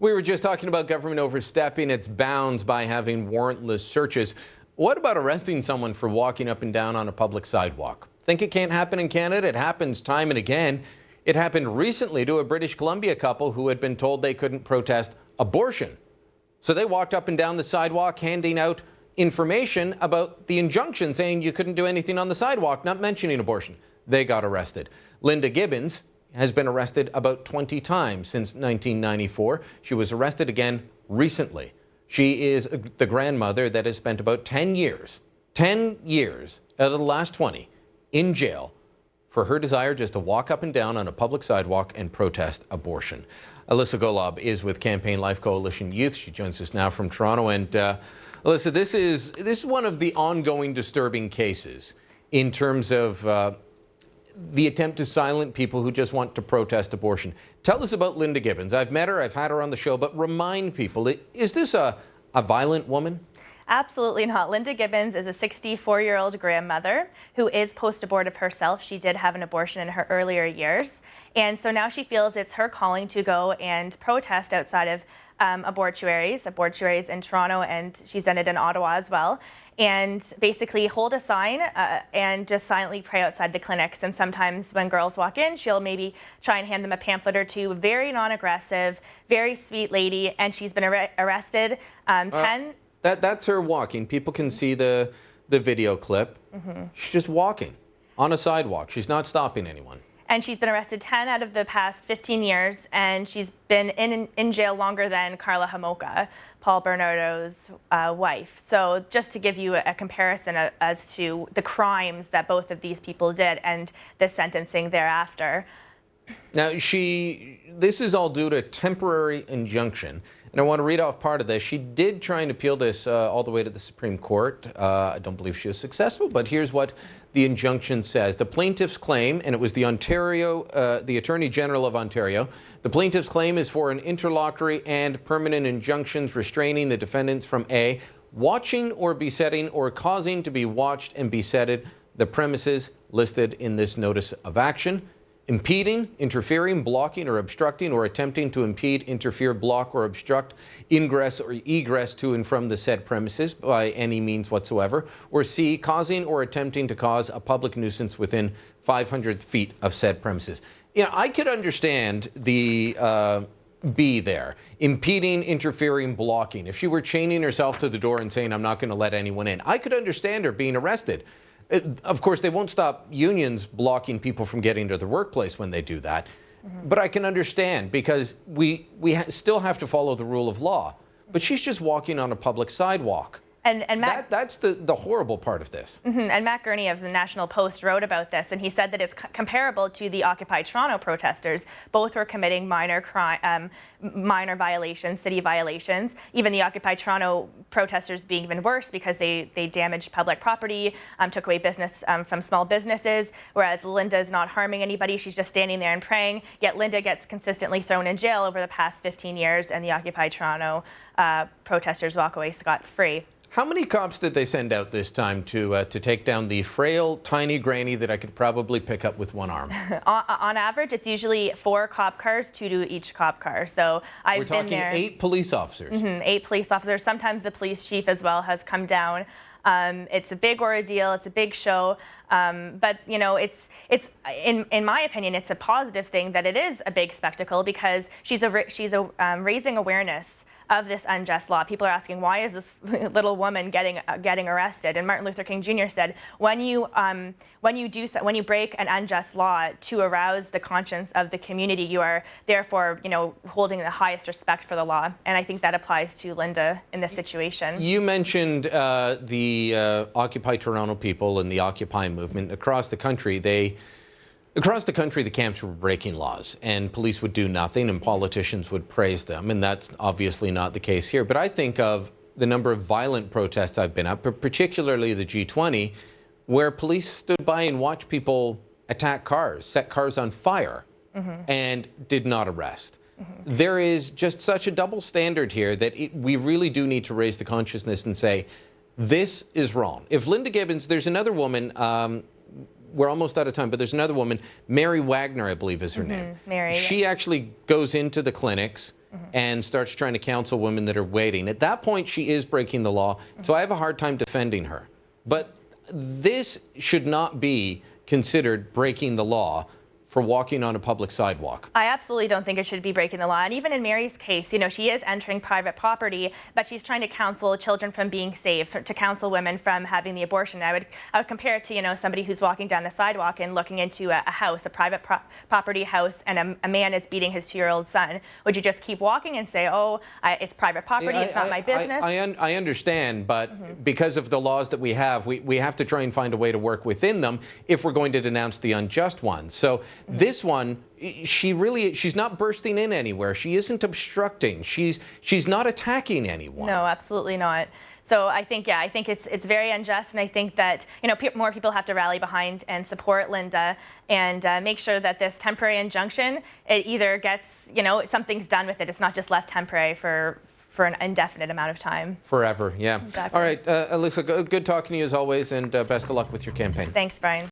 We were just talking about government overstepping its bounds by having warrantless searches. What about arresting someone for walking up and down on a public sidewalk? Think it can't happen in Canada? It happens time and again. It happened recently to a British Columbia couple who had been told they couldn't protest abortion. So they walked up and down the sidewalk handing out information about the injunction saying you couldn't do anything on the sidewalk, not mentioning abortion. They got arrested. Linda Gibbons has been arrested about 20 times since 1994. She was arrested again recently. She is the grandmother that has spent about 10 years out of the last 20 in jail for her desire just to walk up and down on a public sidewalk and protest abortion. Alissa Golob is with Campaign Life Coalition Youth. She joins us now from Toronto. And Alissa, this is one of the ongoing disturbing cases in terms of the attempt to silence people who just want to protest abortion. Tell us about Linda Gibbons. I've met her, I've had her on the show, but remind people, is this a violent woman? Absolutely not. Linda Gibbons is a 64-year-old grandmother who is post-abortive herself. She did have an abortion in her earlier years. And so now she feels it's her calling to go and protest outside of abortuaries in Toronto, and she's done it in Ottawa as well, and basically hold a sign and just silently pray outside the clinics. And sometimes when girls walk in, she'll maybe try and hand them a pamphlet or two. Very non-aggressive, very sweet lady, and she's been arrested 10. That's her walking. People can see the video clip. Mm-hmm. She's just walking on a sidewalk. She's not stopping anyone. And she's been arrested 10 out of the past 15 years, and she's been in jail longer than Carla Homolka, Paul Bernardo's wife. So just to give you a comparison as to the crimes that both of these people did and the sentencing thereafter. Now, this is all due to temporary injunction. And I want to read off part of this. She did try and appeal this all the way to the Supreme Court. I don't believe she was successful, but here's what the injunction says. The plaintiff's claim, and it was the Attorney General of Ontario, the plaintiff's claim is for an interlocutory and permanent injunctions restraining the defendants from A, watching or besetting or causing to be watched and besetted the premises listed in this notice of action, impeding, interfering, blocking, or obstructing, or attempting to impede, interfere, block, or obstruct ingress or egress to and from the said premises by any means whatsoever, or C, causing or attempting to cause a public nuisance within 500 feet of said premises. Yeah, I could understand the B there, impeding, interfering, blocking. If she were chaining herself to the door and saying, I'm not going to let anyone in, I could understand her being arrested. Of course, they won't stop unions blocking people from getting to their workplace when they do that. Mm-hmm. But I can understand because we still have to follow the rule of law. But she's just walking on a public sidewalk. And Matt, that's the horrible part of this. Mm-hmm. And Matt Gurney of the National Post wrote about this, and he said that it's comparable to the Occupy Toronto protesters. Both were committing minor violations, city violations. Even the Occupy Toronto protesters being even worse because they damaged public property, took away business from small businesses, whereas Linda is not harming anybody. She's just standing there and praying, yet Linda gets consistently thrown in jail over the past 15 years, and the Occupy Toronto protesters walk away scot-free. How many cops did they send out this time to take down the frail, tiny granny that I could probably pick up with one arm? On average, it's usually 4 cop cars, 2 to each cop car. So I've been there. We're talking 8 police officers. Mm-hmm, 8 police officers. Sometimes the police chief as well has come down. It's a big ordeal. It's a big show. But you know, it's in my opinion, it's a positive thing that it is a big spectacle because she's raising awareness of this unjust law. People are asking, why is this little woman getting arrested? And Martin Luther King Jr. said, when you break an unjust law to arouse the conscience of the community, you are therefore, holding the highest respect for the law. And I think that applies to Linda in this situation. You mentioned the Occupy Toronto people and the Occupy movement across the country. Across the country, the camps were breaking laws, and police would do nothing, and politicians would praise them, and that's obviously not the case here. But I think of the number of violent protests I've been at, but particularly the G20, where police stood by and watched people attack cars, set cars on fire, mm-hmm. and did not arrest. Mm-hmm. There is just such a double standard here that we really do need to raise the consciousness and say, this is wrong. If Linda Gibbons, there's another woman, we're almost out of time, but there's another woman, Mary Wagner, I believe is her name. Mary. She actually goes into the clinics, mm-hmm. and starts trying to counsel women that are waiting. At that point, she is breaking the law. So I have a hard time defending her. But this should not be considered breaking the law for walking on a public sidewalk. I absolutely don't think it should be breaking the law. And even in Mary's case, she is entering private property, but she's trying to counsel children from being safe, to counsel women from having the abortion. I would compare it to, somebody who's walking down the sidewalk and looking into a house, a private property house, and a man is beating his 2-year-old son. Would you just keep walking and say, oh, it's private property, it's not my business? I understand, but because of the laws that we have to try and find a way to work within them if we're going to denounce the unjust ones. So this one, she's not bursting in anywhere. She isn't obstructing. She's not attacking anyone. No, absolutely not. So I think it's very unjust, and I think that more people have to rally behind and support Linda and make sure that this temporary injunction, it either gets something's done with it. It's not just left temporary for an indefinite amount of time. Forever, yeah. Exactly. All right, Alissa, good talking to you as always, and best of luck with your campaign. Thanks, Brian.